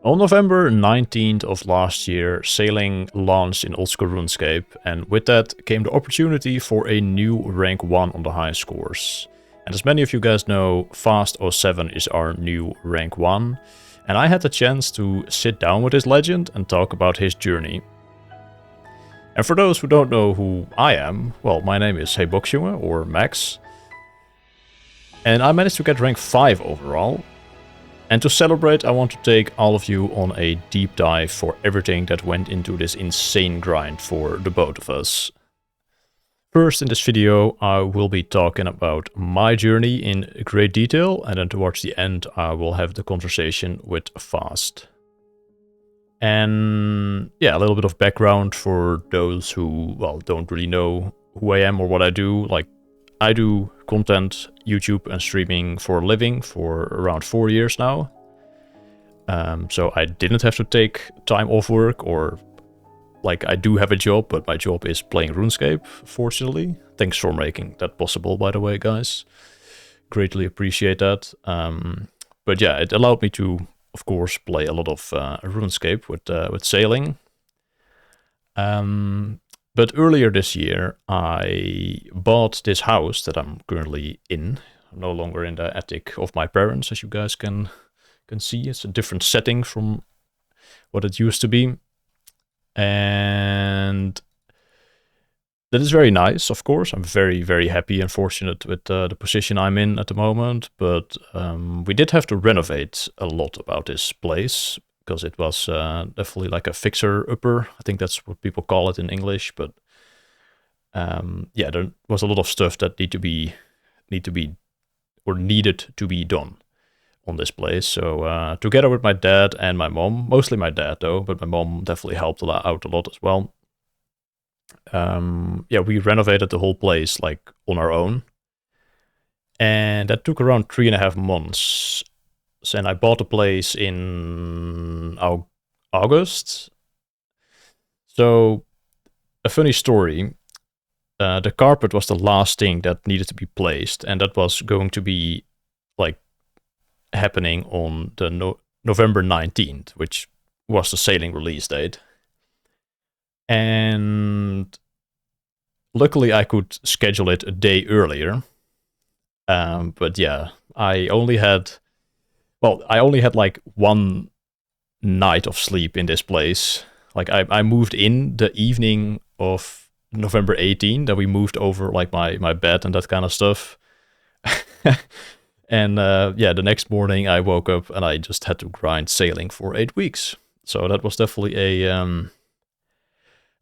On November 19th of last year, sailing launched in Old School RuneScape, and with that came the opportunity for a new rank 1 on the high scores. And as many of you guys know, FasT 07 is our new rank 1, and I had the chance to sit down with this legend and talk about his journey. And for those who don't know who I am, well, my name is jonge, or Max, and I managed to get rank 5 overall. And to celebrate, I want to take all of you on a deep dive for everything that went into this insane grind for the both of us. First, in this video, I will be talking about my journey in great detail, and then towards the end, I will have the conversation with FasT. And yeah, a little bit of background for those who, well, don't really know who I am or what I do. Like, I do content, YouTube and streaming for a living for around 4 years now. So I didn't have to take time off work, or like I do have a job, but my job is playing RuneScape, fortunately. Thanks for making that possible, by the way, guys. Greatly appreciate that. But yeah, it allowed me to, of course, play a lot of RuneScape with sailing. But earlier this year, I bought this house that I'm currently in. I'm no longer in the attic of my parents, as you guys can see. It's a different setting from what it used to be. And that is very nice, of course. I'm very, very happy and fortunate with the position I'm in at the moment. But we did have to renovate a lot about this place, because it was definitely like a fixer-upper. I think that's what people call it in English. But yeah, there was a lot of stuff that needed to be done on this place. So together with my dad and my mom, mostly my dad though, but my mom definitely helped out a lot as well. Yeah, we renovated the whole place like on our own. And that took around 3.5 months. And I bought the place in August. So, a funny story. The carpet was the last thing that needed to be placed, and that was going to be like happening on the November 19th, which was the sailing release date. And luckily I could schedule it a day earlier. But yeah, I only had like one night of sleep in this place. Like I moved in the evening of November 18th, that we moved over like my bed and that kind of stuff. And yeah, the next morning I woke up and I just had to grind sailing for 8 weeks. So that was definitely an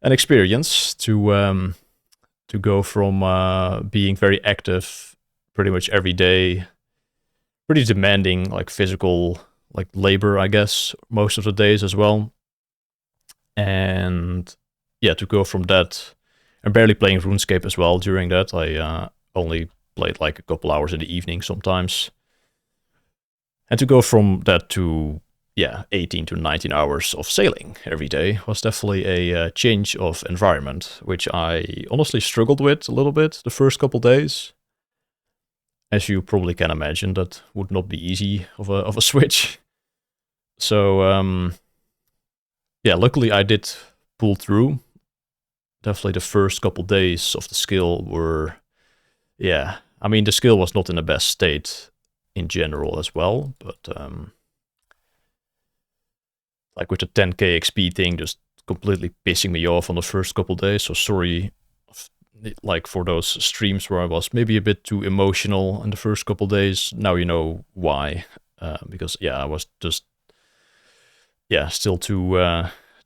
experience to go from being very active pretty much every day, pretty demanding, like physical, like labor, I guess, most of the days as well. And yeah, to go from that, and barely playing RuneScape as well during that. I only played like a couple hours in the evening sometimes. And to go from that to, yeah, 18 to 19 hours of sailing every day was definitely a change of environment, which I honestly struggled with a little bit the first couple days. As you probably can imagine, that would not be easy of a switch. So, yeah, luckily I did pull through. Definitely the first couple days of the skill were, yeah, I mean, the skill was not in the best state in general as well, but like with the 10k XP thing just completely pissing me off on the first couple days. So sorry, like for those streams where I was maybe a bit too emotional in the first couple days. Now you know why, because yeah, I was just, yeah, still too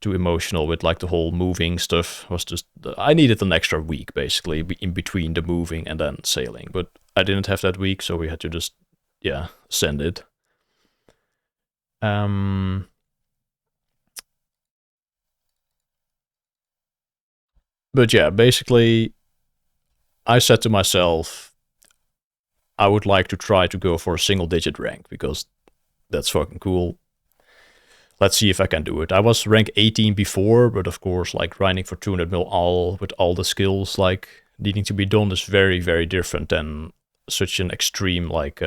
emotional with like the whole moving stuff. Was just, I needed an extra week basically in between the moving and then sailing, but I didn't have that week, so we had to just, yeah, send it. But yeah, basically I said to myself, I would like to try to go for a single digit rank, because that's fucking cool. Let's see if I can do it. I was rank 18 before, but of course, like grinding for 200 mil all with all the skills like needing to be done is very, very different than such an extreme like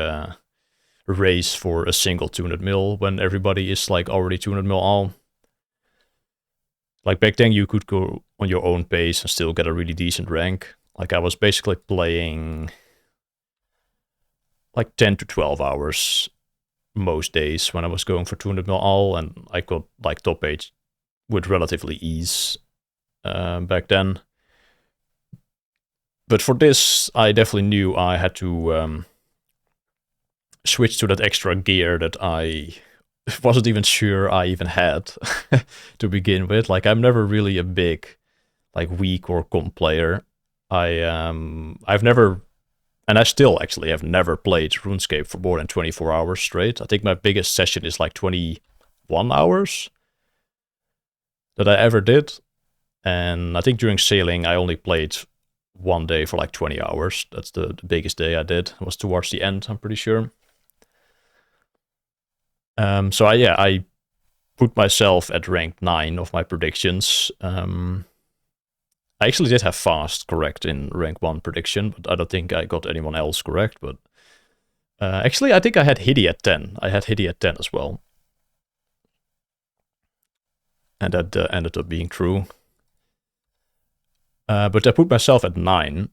race for a single 200 mil when everybody is like already 200 mil all. Like back then you could go on your own pace and still get a really decent rank. Like I was basically playing like 10 to 12 hours most days when I was going for 200 mil all, and I got like top 8 with relatively ease back then. But for this, I definitely knew I had to switch to that extra gear that I wasn't even sure I even had to begin with. Like I'm never really a big like weak or comp player. I've never, and I still actually have never played RuneScape for more than 24 hours straight. I think my biggest session is like 21 hours that I ever did. And I think during sailing, I only played one day for like 20 hours. That's the biggest day I did. It was towards the end, I'm pretty sure. So I put myself at rank 9 of my predictions. I actually did have FasT correct in rank 1 prediction, but I don't think I got anyone else correct. But actually, I think I had Hidi at 10. I had Hidi at 10 as well. And that ended up being true. But I put myself at 9,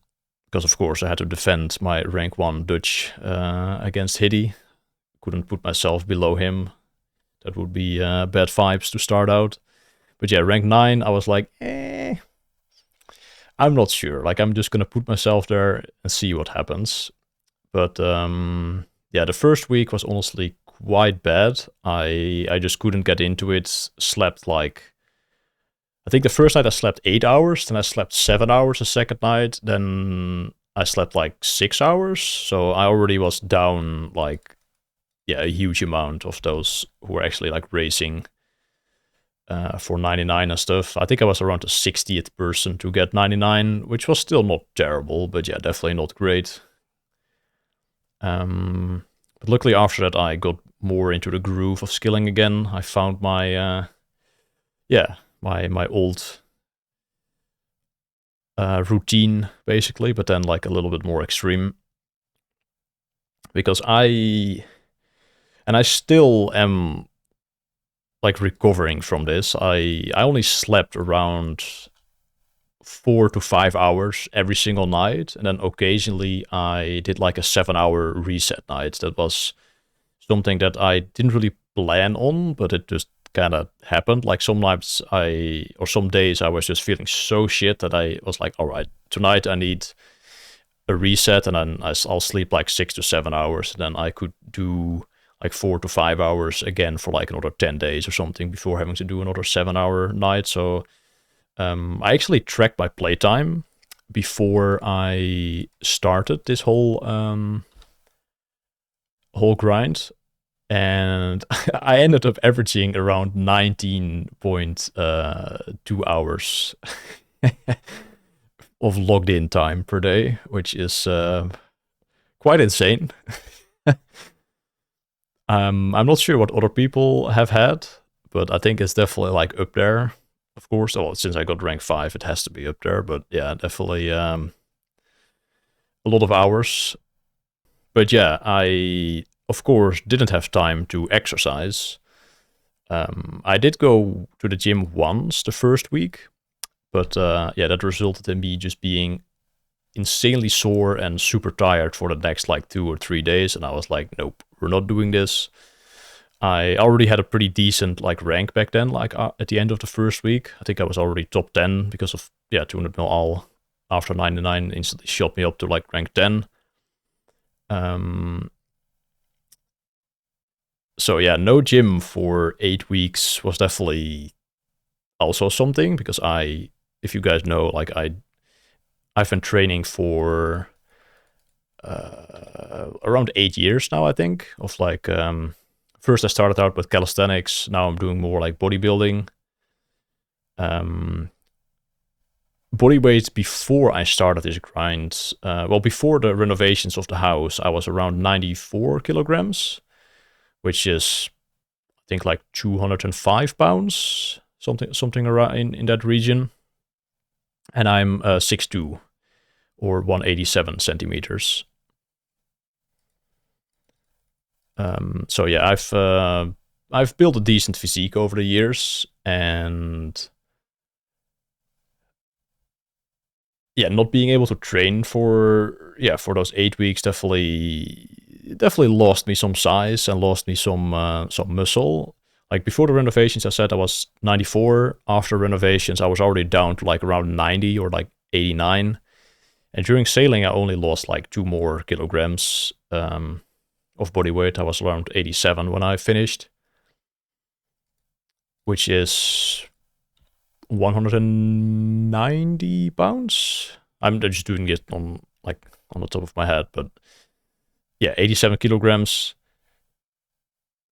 because of course I had to defend my rank 1 Dutch against Hidi. Couldn't put myself below him. That would be bad vibes to start out. But yeah, rank 9, I was like, I'm not sure. Like, I'm just gonna put myself there and see what happens. But yeah, the first week was honestly quite bad. I just couldn't get into it. Slept like, I think the first night I slept 8 hours, then I slept 7 hours the second night, then I slept like 6 hours. So I already was down like, yeah, a huge amount of those who were actually like racing for 99 and stuff. I think I was around the 60th person to get 99, which was still not terrible, but yeah, definitely not great. But luckily after that I got more into the groove of skilling again. I found my, my old routine basically, but then like a little bit more extreme. Because I still am like recovering from this. I only slept around 4 to 5 hours every single night, and then occasionally I did like a 7-hour reset night. That was something that I didn't really plan on, but it just kind of happened. Like some nights some days I was just feeling so shit that I was like, all right, tonight I need a reset, and then I'll sleep like 6 to 7 hours, and then I could do like 4 to 5 hours again for like another 10 days or something before having to do another 7-hour night. So I actually tracked my playtime before I started this whole grind, and I ended up averaging around 19.2 hours of logged in time per day, which is quite insane. I'm not sure what other people have had, but I think it's definitely like up there. Of course, well, since I got rank 5, it has to be up there. But yeah, definitely a lot of hours. But yeah, I of course didn't have time to exercise. I did go to the gym once the first week, but yeah, that resulted in me just being insanely sore and super tired for the next like 2 or 3 days, and I was like, nope, we're not doing this. I already had a pretty decent like rank back then, like at the end of the first week. I think I was already top 10 because of 200 mil all after 99 instantly shot me up to like rank 10. So yeah, no gym for 8 weeks was definitely also something, because if you guys know, like I've been training for around 8 years now, I think, of like, first I started out with calisthenics, now I'm doing more like bodybuilding. Body weight before I started this grind, before the renovations of the house, I was around 94 kilograms, which is, I think, like 205 pounds, something around in that region. And I'm 6'2", or 187 centimeters. So yeah, I've built a decent physique over the years, and yeah, not being able to train for those 8 weeks definitely lost me some size and lost me some muscle. Like before the renovations, I said I was 94. After renovations, I was already down to like around 90 or like 89. And during sailing, I only lost like 2 more kilograms of body weight. I was around 87 when I finished, which is 190 pounds. I'm just doing it on the top of my head, but yeah, 87 kilograms.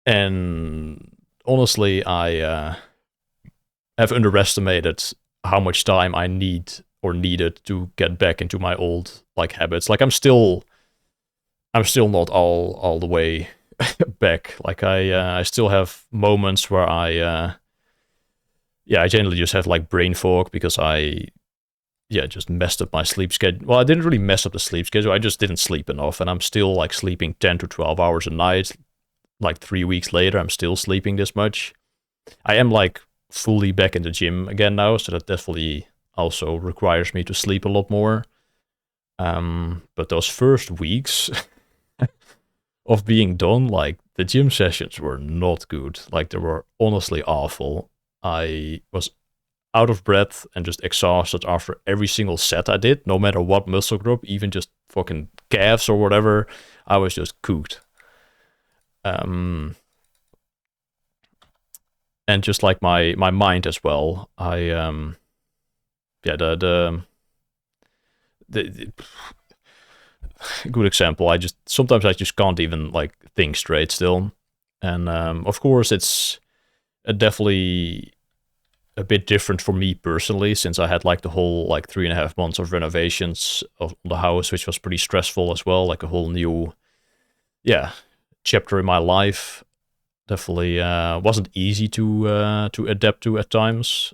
And honestly, I have underestimated how much time I needed to get back into my old like habits. Like I'm still not all the way back. Like I still have moments where I generally just have like brain fog because I just messed up my sleep schedule. Well, I didn't really mess up the sleep schedule. I just didn't sleep enough, and I'm still like sleeping 10 to 12 hours a night. Like 3 weeks later, I'm still sleeping this much. I am like fully back in the gym again now, so that definitely also requires me to sleep a lot more. But those first weeks of being done, like the gym sessions were not good. Like they were honestly awful. I was out of breath and just exhausted after every single set I did, no matter what muscle group, even just fucking calves or whatever. I was just cooked. Um, and just like my mind as well. I yeah the good example. Sometimes I just can't even like think straight still, and of course it's definitely a bit different for me personally since I had like the whole like 3.5 months of renovations of the house, which was pretty stressful as well. Like a whole new yeah chapter in my life. Definitely wasn't easy to adapt to at times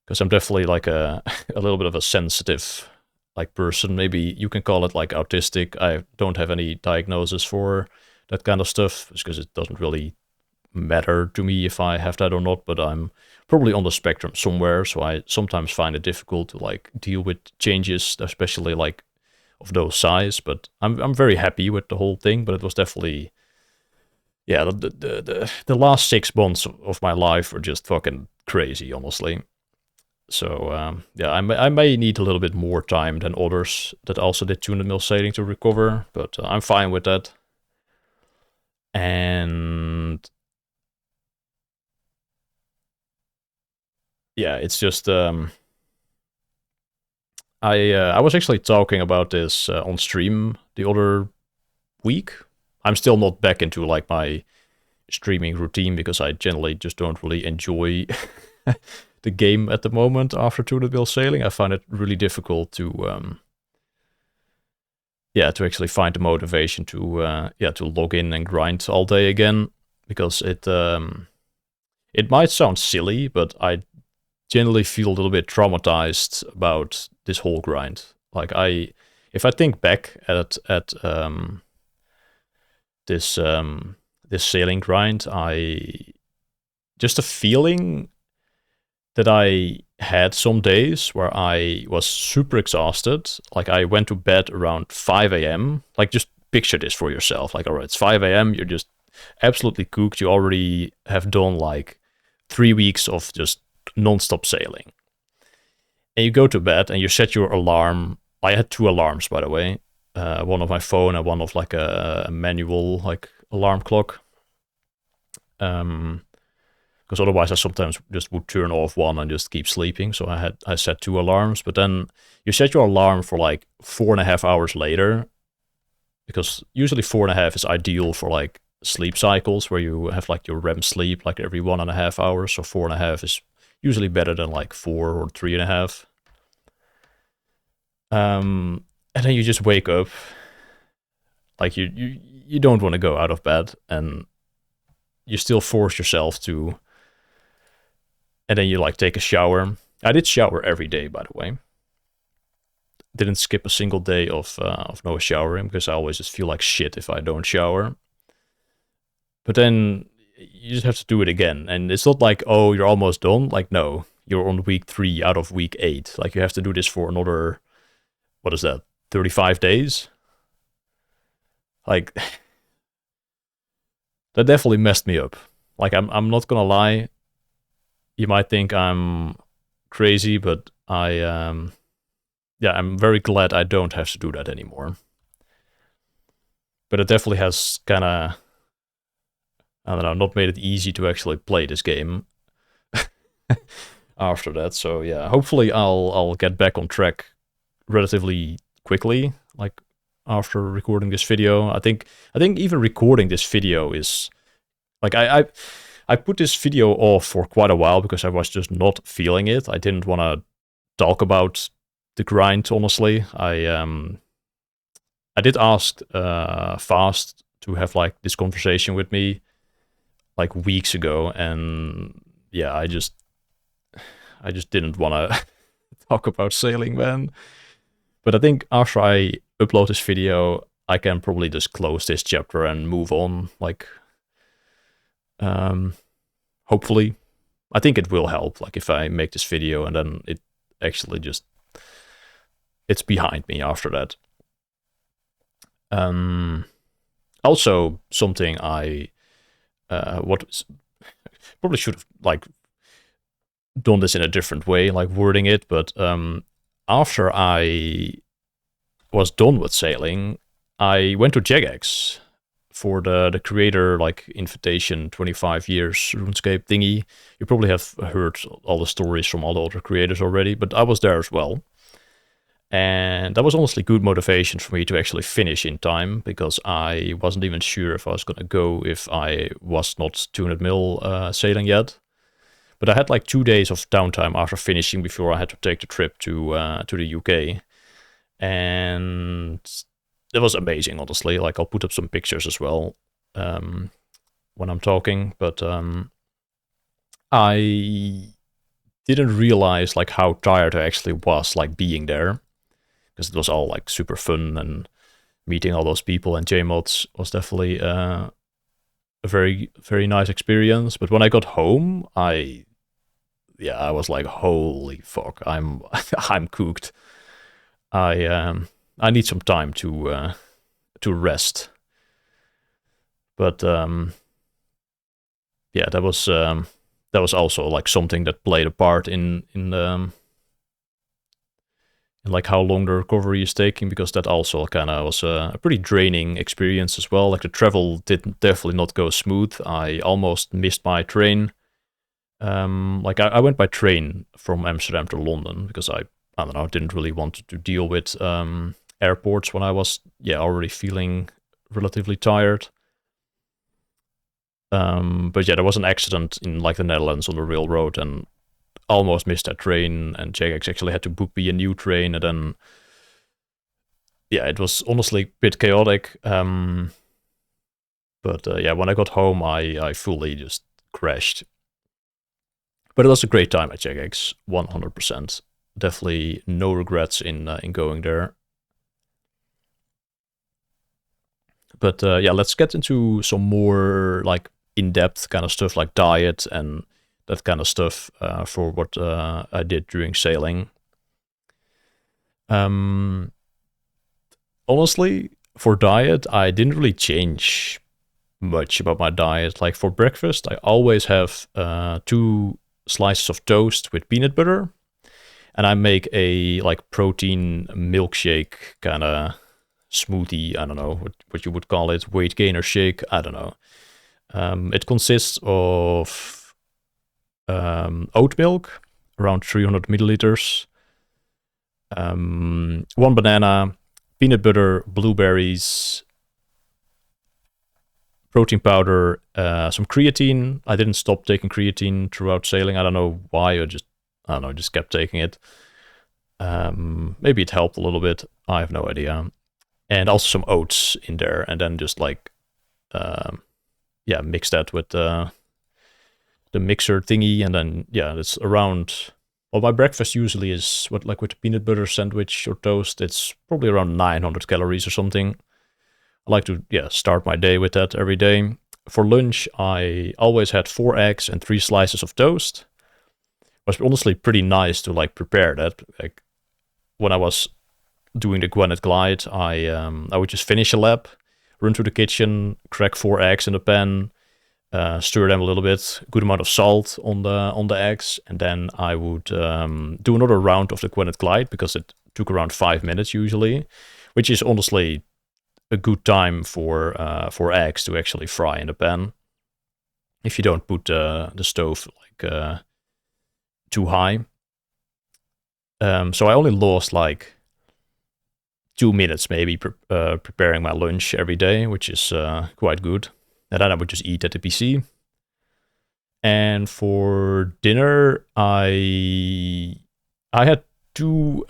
because I'm definitely like a little bit of a sensitive like person. Maybe you can call it like autistic. I don't have any diagnosis for that kind of stuff because it doesn't really matter to me if I have that or not. But I'm probably on the spectrum somewhere, so I sometimes find it difficult to like deal with changes, especially like of those size. But I'm very happy with the whole thing. But it was definitely the last 6 months of my life were just fucking crazy, honestly. So I may need a little bit more time than others that also did 200 mil sailing to recover, but I'm fine with that. And yeah, it's just I was actually talking about this on stream the other week. I'm still not back into like my streaming routine because I generally just don't really enjoy the game at the moment after 200 mil sailing. I find it really difficult to actually find the motivation to log in and grind all day again because it might sound silly, but I generally feel a little bit traumatized about this whole grind. Like if I think back at this this sailing grind, I just a feeling that I had some days where I was super exhausted. Like I went to bed around 5 a.m. Like just picture this for yourself. Like, all right, it's 5 a.m. You're just absolutely cooked. You already have done like 3 weeks of just non-stop sailing. And you go to bed and you set your alarm. I had 2 alarms, by the way. One of my phone and one of like a manual like alarm clock. Because otherwise I sometimes just would turn off one and just keep sleeping. So I set 2 alarms, but then you set your alarm for like 4.5 hours later, because usually 4.5 is ideal for like sleep cycles where you have like your REM sleep like every 1.5 hours. So 4.5 is usually better than like 4 or 3.5. And then you just wake up, like you don't want to go out of bed, and you still force yourself to. And then you like take a shower. I did shower every day, by the way. didn't skip a single day of no showering, because I always just feel like shit if I don't shower. But then you just have to do it again, and it's not like, oh, you're almost done. Like, no, you're on week 3 out of week 8. Like, you have to do this for another, what is that, 35 days? Like, that definitely messed me up. Like, I'm not gonna lie. You might think I'm crazy, but I'm very glad I don't have to do that anymore. But it definitely has kind of, I don't know, not made it easy to actually play this game after that. So yeah, hopefully I'll get back on track relatively quickly, like after recording this video. I think even recording this video is like, I put this video off for quite a while because I was just not feeling it. I didn't want to talk about the grind, honestly. I did ask FasT to have like this conversation with me like weeks ago, and yeah, I just didn't want to talk about sailing, man. But I think after I upload this video, I can probably just close this chapter and move on. Like, hopefully, I think it will help. Like, if I make this video and then it actually just, it's behind me after that. Also, something I probably should have like done this in a different way, like wording it, but after I was done with sailing, I went to jagex for the creator like invitation 25 years RuneScape thingy. You probably have heard all the stories from all the other creators already, but I was there as well. And that was honestly good motivation for me to actually finish in time, because I wasn't even sure if I was going to go if I was not 200 mil sailing yet. But I had like 2 days of downtime after finishing before I had to take the trip to the UK. And it was amazing, honestly. Like, I'll put up some pictures as well when I'm talking. But I didn't realize like how tired I actually was, like being there, because it was all like super fun, and meeting all those people and JMods was definitely a very, very nice experience. But when I got home, I was like, holy fuck, I'm I'm cooked. I need some time to rest. But yeah, that was also like something that played a part in like how long the recovery is taking, because that also kind of was a pretty draining experience as well. Like, the travel did definitely not go smooth. I almost missed my train. Like, I went by train from Amsterdam to London because I don't know, didn't really want to deal with airports when I was already feeling relatively tired. But yeah, there was an accident in like the Netherlands on the railroad, and almost missed that train, and jagex actually had to book me a new train, and then yeah, it was honestly a bit chaotic. But yeah, when I got home, I fully just crashed. But it was a great time at jagex, 100%. Definitely no regrets in going there. But yeah, let's get into some more like in-depth kind of stuff, like diet and that kind of stuff for what I did during sailing. Honestly, for diet, I didn't really change much about my diet. Like, for breakfast, I always have 2 slices of toast with peanut butter, and I make a like protein milkshake kind of smoothie. I don't know what you would call it, weight gainer shake. I don't know. It consists of oat milk, around 300 milliliters, 1 banana, peanut butter, blueberries, protein powder, some creatine. I didn't stop taking creatine throughout sailing. I don't know why, I don't know, just kept taking it. Maybe it helped a little bit. I have no idea. And also some oats in there, and then just like, mix that with the mixer thingy, and then yeah, it's around Well, my breakfast usually is like with peanut butter sandwich or toast. It's probably around 900 calories or something. I like to start my day with that every day. For lunch, I always had 4 eggs and 3 slices of toast. It was honestly pretty nice to like prepare that. Like when I was doing the Granite Glide, I would just finish a lap, run to the kitchen, crack 4 eggs in the pan, stir them a little bit, good amount of salt on the eggs, and then I would do another round of the Granite Glide because it took around 5 minutes usually, which is honestly a good time for eggs to actually fry in the pan if you don't put the stove like too high. So I only lost like 2 minutes maybe preparing my lunch every day, which is quite good. And then I would just eat at the PC. And for dinner, I had two.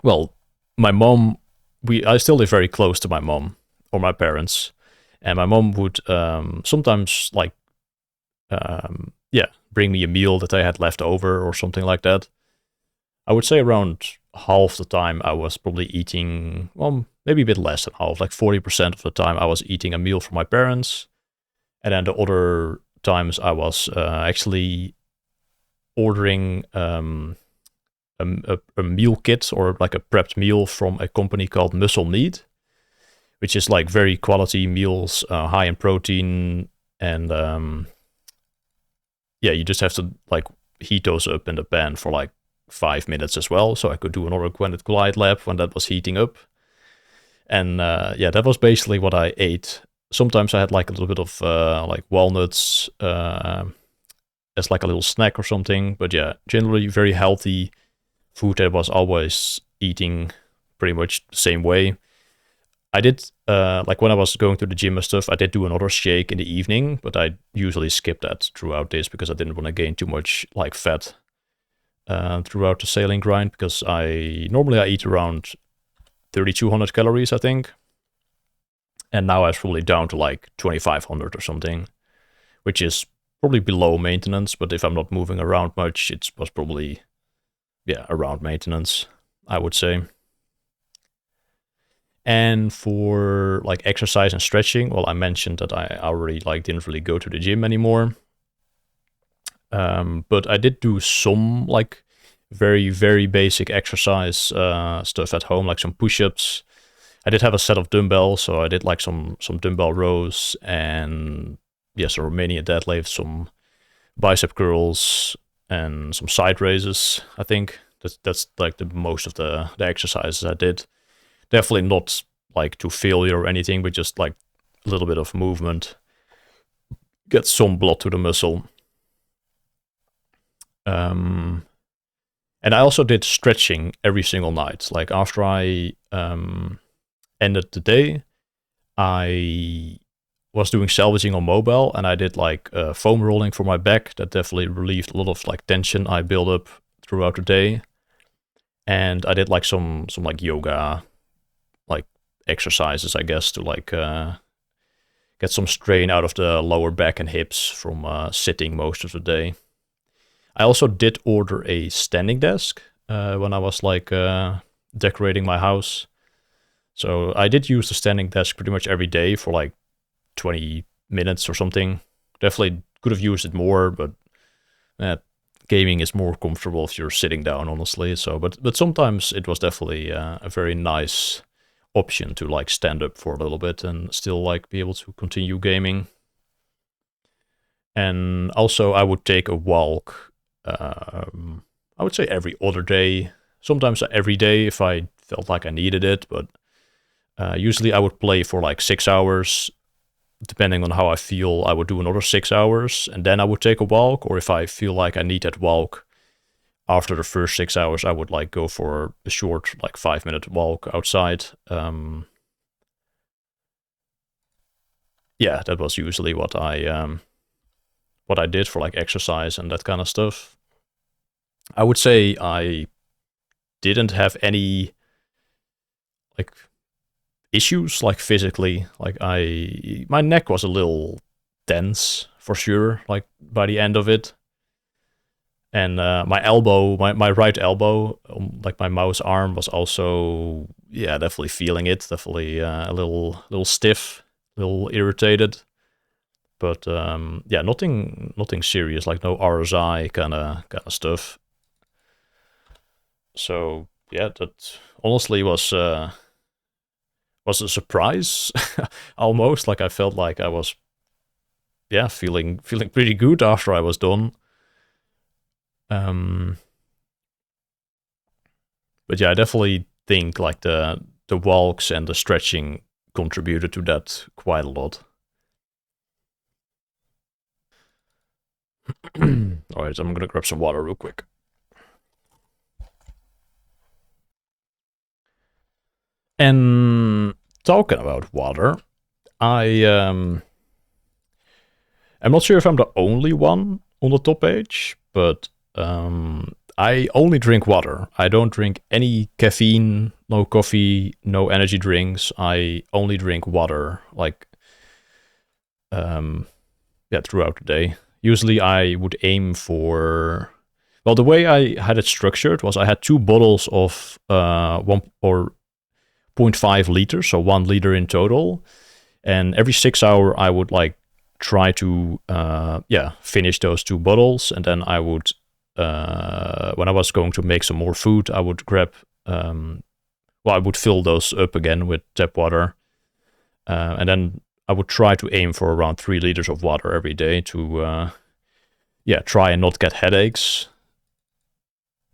Well, my mom. I still live very close to my mom or my parents, and my mom would sometimes like bring me a meal that I had left over or something like that. I would say around half the time I was probably eating, well, maybe a bit less than half, like 40% of the time I was eating a meal from my parents. And then the other times I was actually ordering a meal kit or like a prepped meal from a company called Muscle Meat, which is like very quality meals, high in protein. And you just have to like heat those up in the pan for like 5 minutes as well, so I could do another Granite Glide lap when that was heating up. And that was basically what I ate. Sometimes I had like a little bit of like walnuts as like a little snack or something. But yeah, generally very healthy food that I was always eating pretty much the same way. I did, like when I was going to the gym and stuff, I did do another shake in the evening, but I usually skip that throughout this because I didn't want to gain too much like fat throughout the sailing grind, because I eat around 3,200 calories, I think. And now I'm probably down to like 2,500 or something, which is probably below maintenance. But if I'm not moving around much, it was probably, around maintenance, I would say. And for like exercise and stretching, well, I mentioned that I already like didn't really go to the gym anymore. But I did do some like very, very basic exercise stuff at home, like some push-ups. I did have a set of dumbbells, so I did like some dumbbell rows and some Romanian deadlifts, some bicep curls, and some side raises. I think that's like the most of the exercises I did. Definitely not like to failure or anything, but just like a little bit of movement, get some blood to the muscle. And I also did stretching every single night. Like after I ended the day, I was doing salvaging on mobile, and I did like foam rolling for my back. That definitely relieved a lot of like tension I built up throughout the day. And I did like some like yoga like exercises, I guess, to like get some strain out of the lower back and hips from sitting most of the day. I also did order a standing desk when I was like decorating my house. So I did use the standing desk pretty much every day for like 20 minutes or something. Definitely could have used it more, but gaming is more comfortable if you're sitting down, honestly. So, but sometimes it was definitely a very nice option to like stand up for a little bit and still like be able to continue gaming. And also I would take a walk. I would say every other day, sometimes every day if I felt like I needed it, but usually I would play for like 6 hours. Depending on how I feel, I would do another 6 hours, and then I would take a walk. Or if I feel like I need that walk after the first 6 hours, I would like go for a short, like 5-minute walk outside. That was usually what I did for like exercise and that kind of stuff. I would say I didn't have any like issues like physically. Like my neck was a little tense for sure, like by the end of it. And my elbow, my right elbow, like my mouse arm, was also, yeah, definitely feeling it. Definitely a little stiff, a little irritated. But yeah, nothing serious, like no RSI kind of stuff. So yeah, that honestly was a surprise, almost. Like I felt like I was, yeah, feeling pretty good after I was done. Um, but yeah, I definitely think like the walks and the stretching contributed to that quite a lot. All right, I'm gonna grab some water real quick. And talking about water, I'm not sure if I'm the only one on the top page, but I only drink water. I don't drink any caffeine, no coffee, no energy drinks. I only drink water, like yeah, throughout the day. Usually, I would aim for. Well, the way I had it structured was I had 2 bottles of 1 or zero point 0.5 liters, so 1 liter in total. And every 6 hour, I would like try to yeah, finish those 2 bottles, and then I would when I was going to make some more food, I would grab well, I would fill those up again with tap water, and then I would try to aim for around 3 liters of water every day to yeah, try and not get headaches.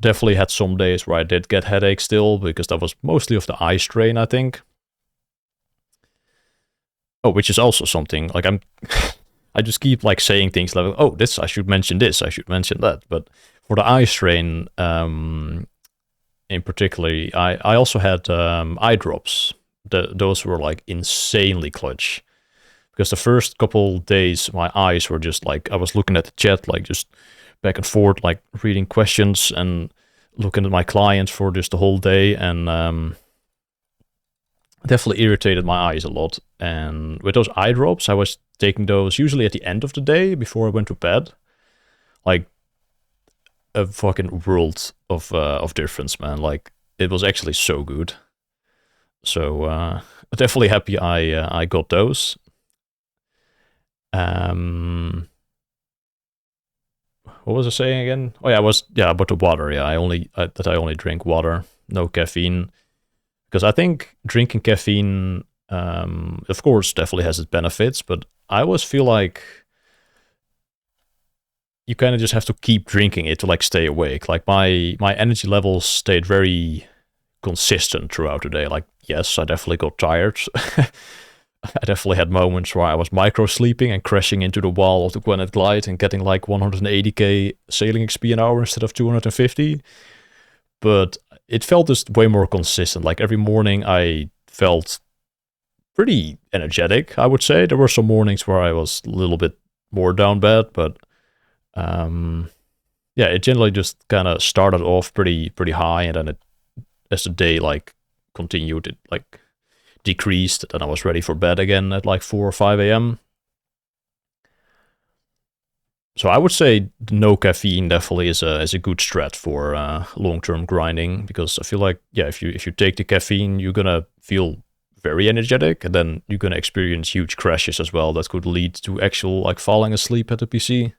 Definitely had some days where I did get headaches still, because that was mostly of the eye strain, I think. Oh, which is also something like I just keep like saying things like, oh, this, I should mention this, I should mention that. But for the eye strain, in particular, I also had eye drops. Those were like insanely clutch, because the first couple days my eyes were just like, I was looking at the chat like just back and forth, like reading questions and looking at my clients for just the whole day, and definitely irritated my eyes a lot. And with those eye drops, I was taking those usually at the end of the day before I went to bed. Like a fucking world of difference, man. Like it was actually so good. So definitely happy I got those. Um, what was I saying again? Oh yeah, I was, yeah, about the water. Yeah, I only drink water, no caffeine, because I think drinking caffeine, of course, definitely has its benefits, but I always feel like you kind of just have to keep drinking it to like stay awake. Like my energy levels stayed very consistent throughout the day. Like yes, I definitely got tired. I definitely had moments where I was micro sleeping and crashing into the wall of the Gwinnett Glide and getting like 180k sailing XP an hour instead of 250. But it felt just way more consistent. Like every morning I felt pretty energetic, I would say. There were some mornings where I was a little bit more down bad, but yeah, it generally just kind of started off pretty high, and then as the day like continued, it like decreased. Then I was ready for bed again at like 4 or 5 a.m. So I would say no caffeine definitely is a good strat for long-term grinding, because I feel like, yeah, if you take the caffeine, you're gonna feel very energetic, and then you're gonna experience huge crashes as well that could lead to actual like falling asleep at the PC.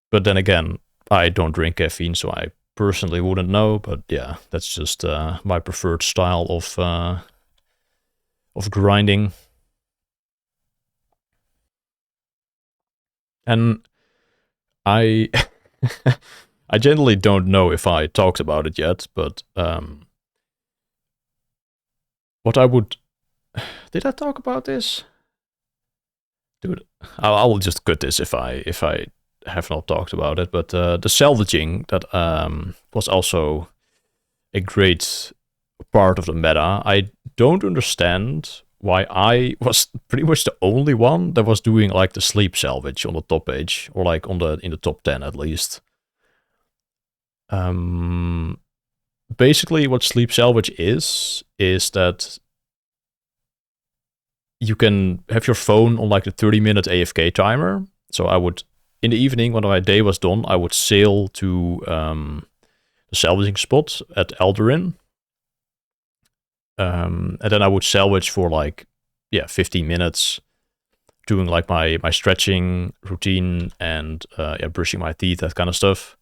But then again, I don't drink caffeine, so I personally wouldn't know. But yeah, that's just my preferred style of grinding. And I I generally don't know if I talked about it yet, but what I would, did I talk about this? Dude, I will just cut this if I have not talked about it. But the salvaging, that was also a great part of the meta. I don't understand why I was pretty much the only one that was doing like the sleep salvage on the top page, or like on the in the top 10 at least. Um, Basically, what sleep salvage is that you can have your phone on like the 30-minute AFK timer. So I would in the evening, when my day was done, I would sail to the salvaging spot at Eldarin. And then I would salvage for like, 15 minutes, doing like my stretching routine and brushing my teeth, that kind of stuff.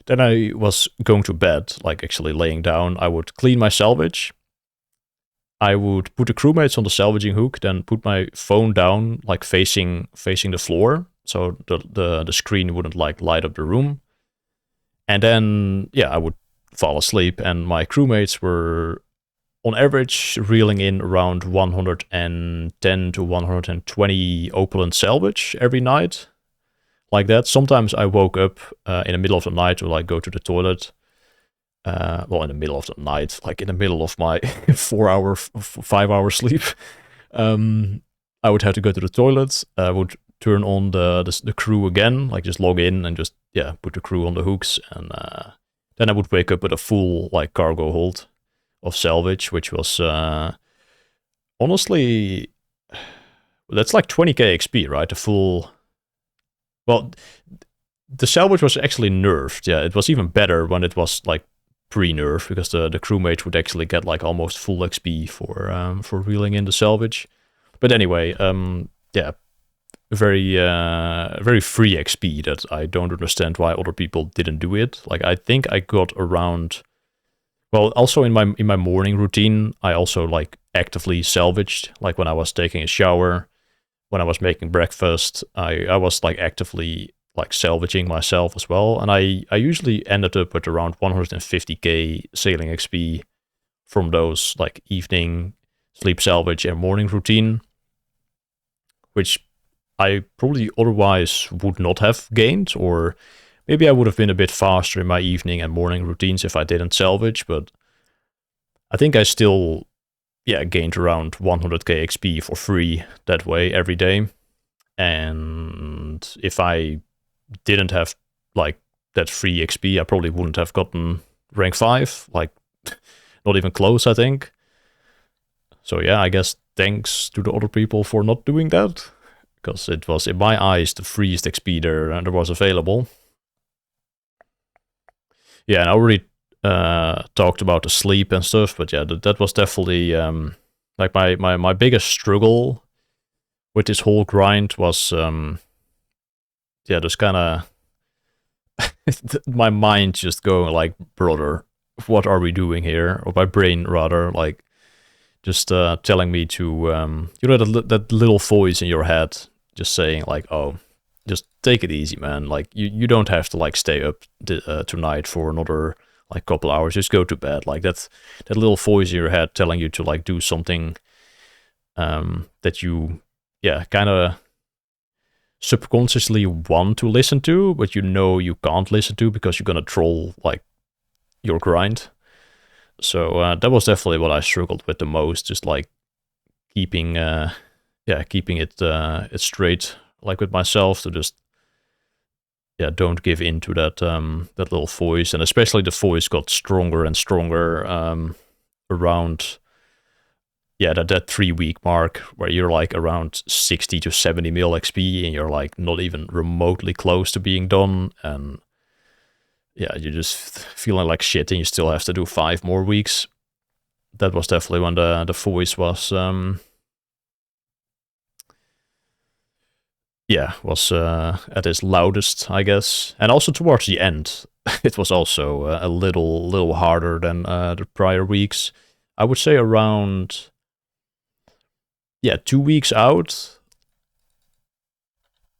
Then I was going to bed, like actually laying down. I would clean my salvage. I would put the crewmates on the salvaging hook, then put my phone down, like facing the floor, so the screen wouldn't like light up the room. And then I would fall asleep, and my crewmates were on average reeling in around 110 to 120 opulent salvage every night, like that. Sometimes I woke up in the middle of the night to like go to the toilet. In the middle of the night, like in the middle of my 5 hour sleep, I would have to go to the toilet. I would turn on the crew again, like just log in and just put the crew on the hooks, and then I would wake up with a full like cargo hold of salvage, which was honestly, that's like 20k XP, right? The full. Well, the salvage was actually nerfed. Yeah, it was even better when it was like pre-nerf, because the crewmates would actually get like almost full XP for reeling in the salvage. But anyway, very very free XP that I don't understand why other people didn't do it. Like I think I got around. Well, also in my morning routine, I also like actively salvaged. Like when I was taking a shower, when I was making breakfast, I was like actively like salvaging myself as well. And I usually ended up with around 150k sailing XP from those like evening sleep salvage and morning routine, which I probably otherwise would not have gained, or maybe I would have been a bit faster in my evening and morning routines if I didn't salvage, but I think I still gained around 100k XP for free that way every day. And if I didn't have like that free XP, I probably wouldn't have gotten rank 5, like not even close, I think. So I guess thanks to the other people for not doing that, because it was in my eyes the freest XP there was available. And I already talked about the sleep and stuff, but that was definitely like my biggest struggle with this whole grind was just kind of my mind just going like, brother, what are we doing here? Or my brain rather, like just telling me to that little voice in your head just saying like, oh, just take it easy, man. Like you don't have to like stay up tonight for another like couple hours. Just go to bed. Like that little voice in your head telling you to like do something that you kind of subconsciously want to listen to, but you can't listen to because you're gonna troll like your grind. So that was definitely what I struggled with the most, just like keeping it straight, like with myself, to just don't give in to that that little voice. And especially the voice got stronger and stronger around that 3-week mark, where you're like around 60 to 70 mil XP and you're like not even remotely close to being done, and you're just feeling like shit and you still have to do 5 more weeks. That was definitely when the voice was at its loudest, I guess. And also towards the end it was also a little harder than the prior weeks. I would say around 2 weeks out,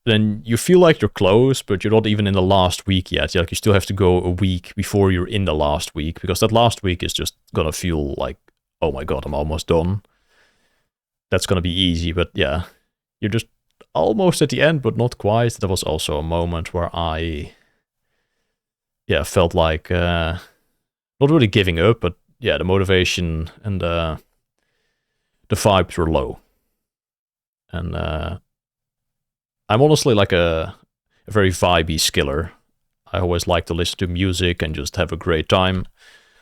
then you feel like you're close, but you're not even in the last week yet. Like you still have to go a week before you're in the last week, because that last week is just gonna feel like, oh my god, I'm almost done. That's gonna be easy, but you're just almost at the end, but not quite. There was also a moment where I felt like not really giving up, but the motivation and the vibes were low. And I'm honestly like a very vibey skiller. I always like to listen to music and just have a great time,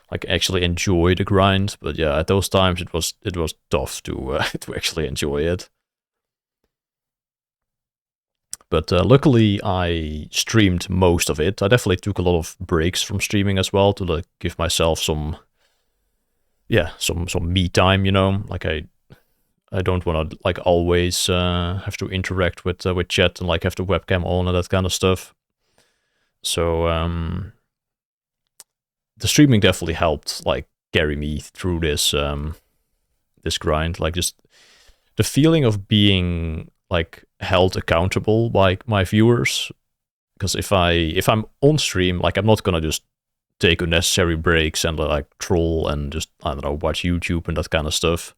like actually enjoy the grind. But at those times it was tough to to actually enjoy it. But luckily, I streamed most of it. I definitely took a lot of breaks from streaming as well to like give myself some, yeah, some me time. You know, like I don't want to like always have to interact with chat and like have the webcam on and that kind of stuff. So the streaming definitely helped like carry me through this grind. Like just the feeling of being like held accountable by my viewers. Because if I'm on stream, like I'm not gonna just take unnecessary breaks and like troll and just I don't know watch YouTube and that kind of stuff.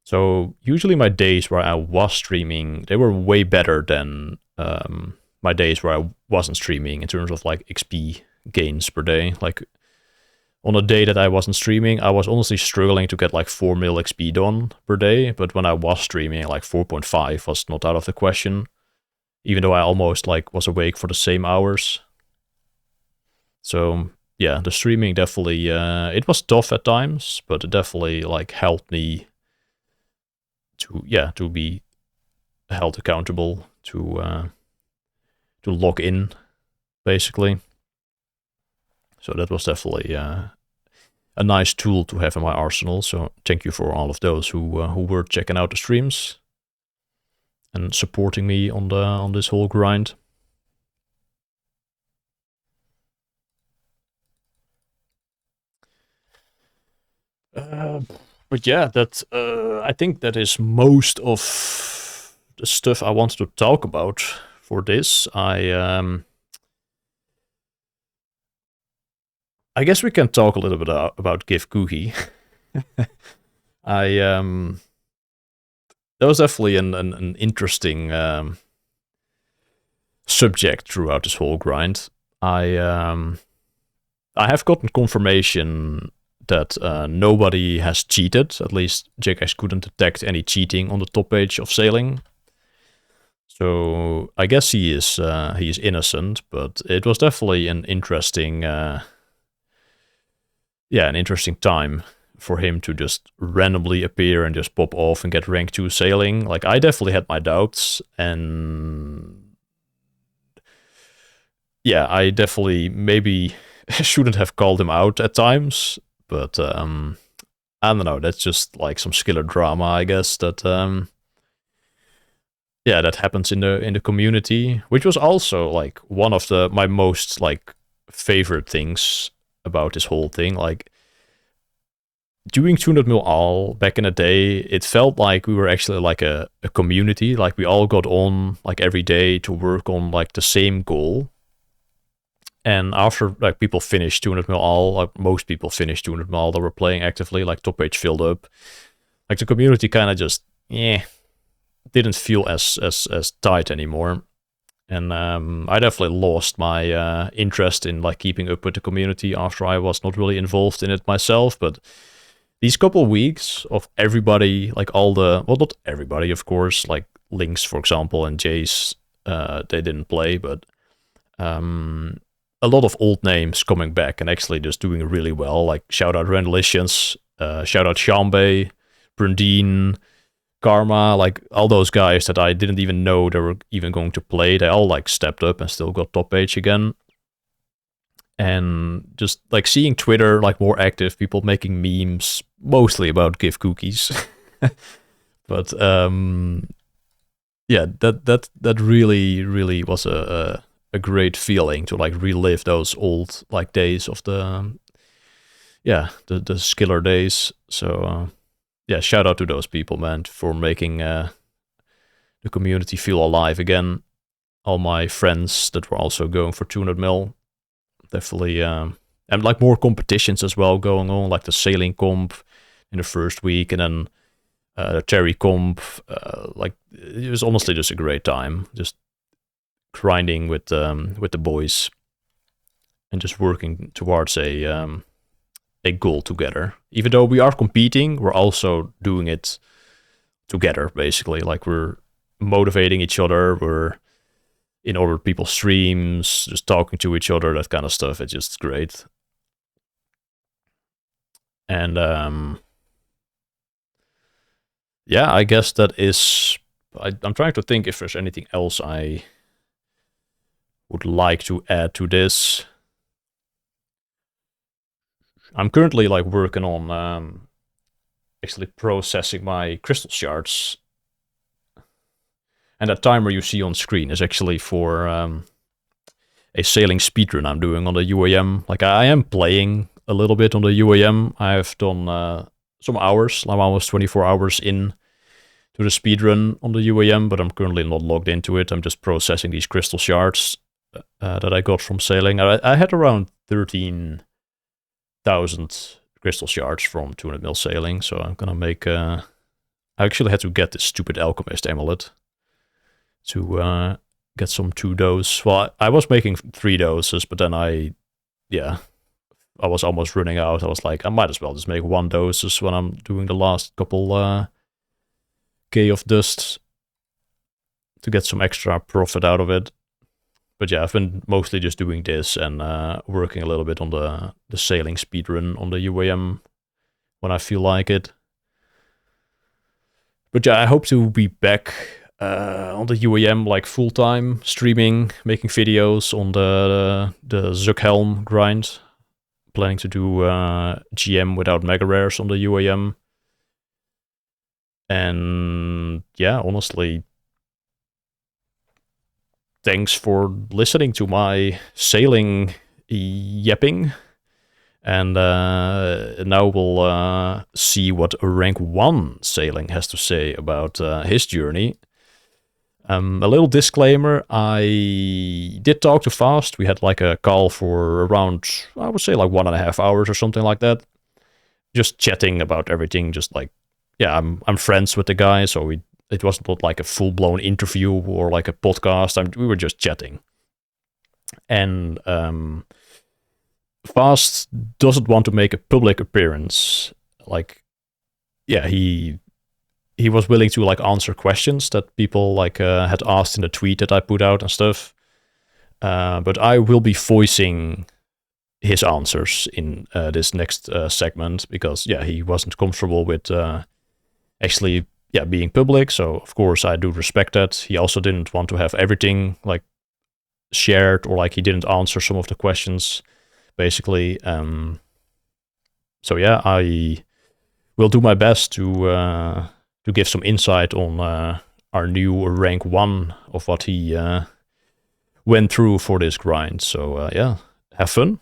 So usually my days where I was streaming, they were way better than my days where I wasn't streaming in terms of like XP gains per day. Like on a day that I wasn't streaming, I was honestly struggling to get like 4 mil XP done per day. But when I was streaming, like 4.5 was not out of the question, even though I almost like was awake for the same hours. So yeah, the streaming definitely it was tough at times, but it definitely like helped me to be held accountable, to log in basically. So that was definitely a nice tool to have in my arsenal. So thank you for all of those who were checking out the streams and supporting me on this whole grind. But yeah, that I think that is most of the stuff I wanted to talk about for this. I guess we can talk a little bit about Give Cookie. I that was definitely an interesting subject throughout this whole grind. I have gotten confirmation that nobody has cheated. At least JKS couldn't detect any cheating on the top page of sailing. So I guess he is innocent, but it was definitely an interesting an interesting time for him to just randomly appear and just pop off and get rank 2 sailing. Like I definitely had my doubts, and yeah, I definitely maybe shouldn't have called him out at times, but I don't know, that's just like some skiller drama, I guess, that that happens in the community, which was also like one of my most like favorite things about this whole thing. Like doing 200 mil all back in the day, it felt like we were actually like a community. Like we all got on like every day to work on like the same goal. And after like people finished 200 mil all, like most people finished 200 mil all that were playing actively, like top page filled up. Like the community kind of just didn't feel as tight anymore. And I definitely lost my interest in like keeping up with the community after I was not really involved in it myself. But these couple of weeks of everybody, like all the, well, not everybody, of course, like Lynx, for example, and Jace, they didn't play, but a lot of old names coming back and actually just doing really well. Like shout out Rendlicious, shout out Shambe, Brundine, Karma, like all those guys that I didn't even know they were even going to play. They all like stepped up and still got top page again. And just like seeing Twitter like more active, people making memes mostly about Give Cookies. But that really was a great feeling to like relive those old like days of the skiller days. So shout out to those people, man, for making the community feel alive again. All my friends that were also going for 200 mil, definitely, and like more competitions as well going on, like the sailing comp in the first week, and then the Terry comp. Like it was honestly just a great time, just grinding with the boys and just working towards a goal together. Even though we are competing, we're also doing it together, basically. Like we're motivating each other, we're in other people's streams, just talking to each other, that kind of stuff. It's just great. And I guess that is I'm trying to think if there's anything else I would like to add to this. I'm currently like working on actually processing my crystal shards. And that timer you see on screen is actually for a sailing speedrun I'm doing on the UAM. Like I am playing a little bit on the UAM. I've done some hours. I'm almost 24 hours in to the speedrun on the UAM, but I'm currently not logged into it. I'm just processing these crystal shards that I got from sailing. I had around 13,000 crystal shards from 200 mil sailing, so I'm gonna make... I actually had to get this stupid alchemist amulet to get some 2 doses. Well, I was making 3 doses, but then I was almost running out. I was like, I might as well just make 1 doses when I'm doing the last couple K of dust to get some extra profit out of it. But yeah, I've been mostly just doing this and working a little bit on the sailing speedrun on the UAM when I feel like it. But yeah, I hope to be back on the UAM like full time, streaming, making videos on the Zughelm grind. Planning to do GM without mega rares on the UAM. And yeah, honestly, thanks for listening to my sailing yapping. And now we'll see what rank 1 sailing has to say about his journey. A little disclaimer, I did talk to FasT. We had like a call for around, I would say like 1.5 hours or something like that. Just chatting about everything, just like, yeah, I'm friends with the guy, so it wasn't like a full-blown interview or like a podcast. We were just chatting. And FasT doesn't want to make a public appearance. Like, yeah, he was willing to like answer questions that people like had asked in the tweet that I put out and stuff. But I will be voicing his answers in this next segment because yeah, he wasn't comfortable with actually being public. So of course I do respect that. He also didn't want to have everything like shared, or like he didn't answer some of the questions basically. So yeah, I will do my best to give some insight on our new rank 1 of what he went through for this grind. So yeah, have fun.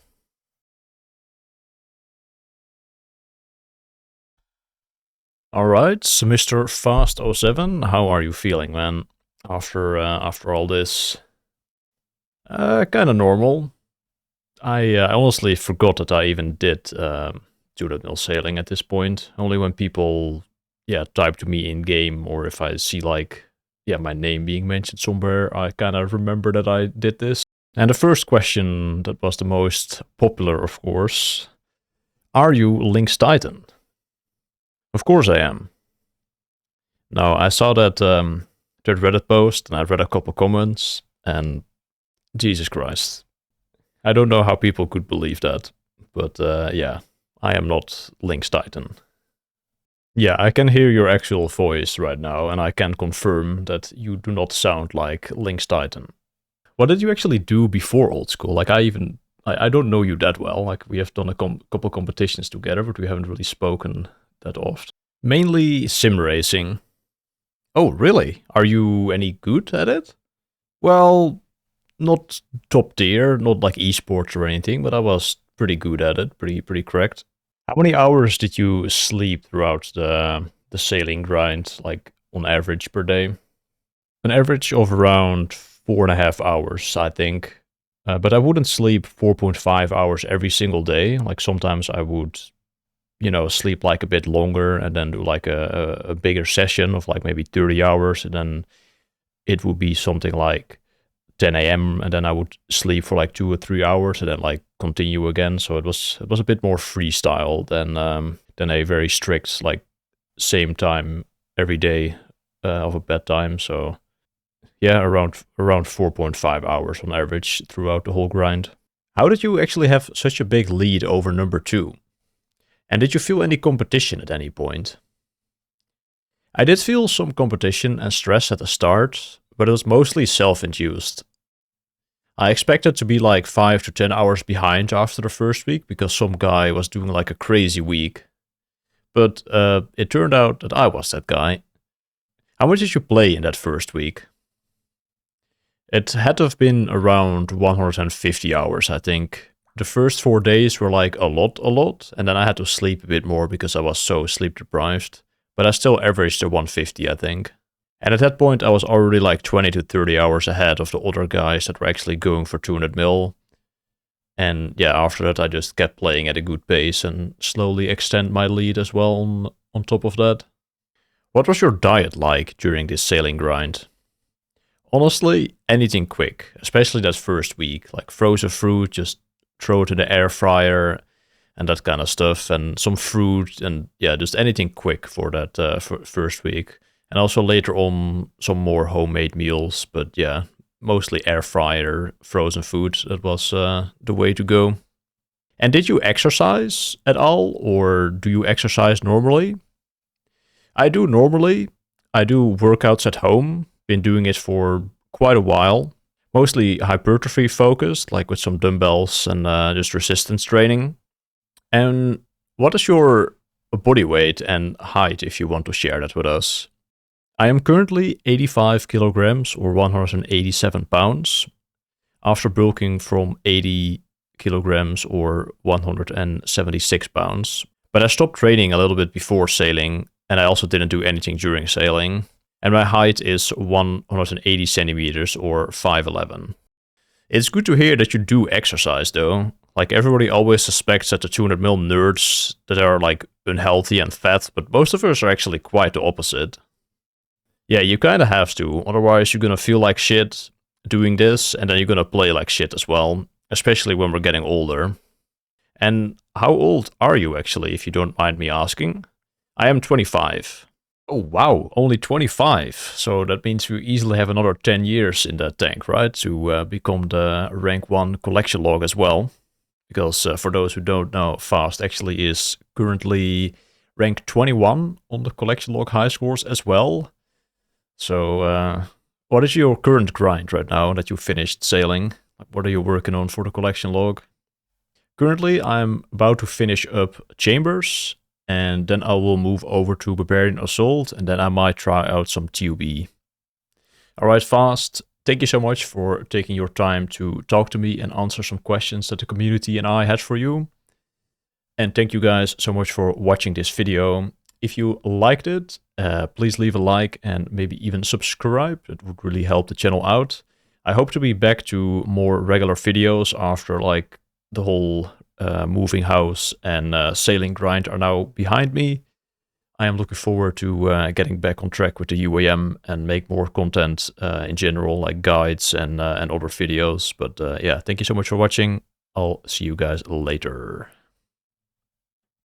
All right, so Mr. FasT07, how are you feeling, man? After all this, kind of normal. I honestly forgot that I even did 200 mil sailing at this point. Only when people type to me in game, or if I see like my name being mentioned somewhere, I kind of remember that I did this. And the first question that was the most popular, of course, are you Lynx Titan? Of course I am. Now, I saw that Reddit post, and I read a couple comments, and Jesus Christ. I don't know how people could believe that, but yeah, I am not Lynx Titan. Yeah, I can hear your actual voice right now, and I can confirm that you do not sound like Lynx Titan. What did you actually do before old school? Like, I don't know you that well. Like, we have done a couple competitions together, but we haven't really spoken that often. Mainly sim racing. Oh, really? Are you any good at it? Well, not top tier, not like esports or anything, but I was pretty good at it, pretty correct. How many hours did you sleep throughout the sailing grind, like on average per day? An average of around 4.5 hours, I think. But I wouldn't sleep 4.5 hours every single day. Like sometimes I would, sleep like a bit longer and then do like a bigger session of like maybe 30 hours. And then it would be something like 10 a.m. and then I would sleep for like 2 or 3 hours and then like continue again. So it was a bit more freestyle than a very strict like same time every day of a bedtime. So yeah, around 4.5 hours on average throughout the whole grind. How did you actually have such a big lead over number 2? And did you feel any competition at any point? I did feel some competition and stress at the start, but it was mostly self-induced. I expected to be like 5 to 10 hours behind after the first week because some guy was doing like a crazy week. But it turned out that I was that guy. How much did you play in that first week? It had to have been around 150 hours, I think. The first 4 days were like a lot, and then I had to sleep a bit more because I was so sleep deprived. But I still averaged a 150, I think. And at that point, I was already like 20 to 30 hours ahead of the other guys that were actually going for 200 mil. And yeah, after that, I just kept playing at a good pace and slowly extend my lead as well on top of that. What was your diet like during this sailing grind? Honestly, anything quick, especially that first week, like frozen fruit, just throw it in the air fryer and that kind of stuff, and some fruit, and yeah, just anything quick for that first week. And also later on, some more homemade meals, but yeah, mostly air fryer, frozen food. That was the way to go. And did you exercise at all, or do you exercise normally? I do normally. I do workouts at home. Been doing it for quite a while. Mostly hypertrophy focused, like with some dumbbells and just resistance training. And what is your body weight and height if you want to share that with us? I am currently 85 kilograms or 187 pounds after bulking from 80 kilograms or 176 pounds. But I stopped training a little bit before sailing, and I also didn't do anything during sailing. And my height is 180 centimeters or 5'11". It's good to hear that you do exercise though. Like everybody always suspects that the 200 mil nerds that are like unhealthy and fat, but most of us are actually quite the opposite. Yeah, you kind of have to, otherwise you're gonna feel like shit doing this, and then you're gonna play like shit as well, especially when we're getting older. And how old are you actually, if you don't mind me asking? I am 25. Oh wow, only 25. So that means you easily have another 10 years in that tank, right? To become the rank 1 collection log as well. Because for those who don't know, FasT actually is currently rank 21 on the collection log high scores as well. So what is your current grind right now that you finished sailing? What are you working on for the collection log? Currently, I'm about to finish up Chambers, and then I will move over to Barbarian Assault, and then I might try out some TUB. Alright, FasT, thank you so much for taking your time to talk to me and answer some questions that the community and I had for you. And thank you guys so much for watching this video. If you liked it, please leave a like and maybe even subscribe. It would really help the channel out. I hope to be back to more regular videos after like the whole moving house and sailing grind are now behind me. I am looking forward to getting back on track with the UAM and make more content in general, like guides and other videos. But yeah, thank you so much for watching. I'll see you guys later.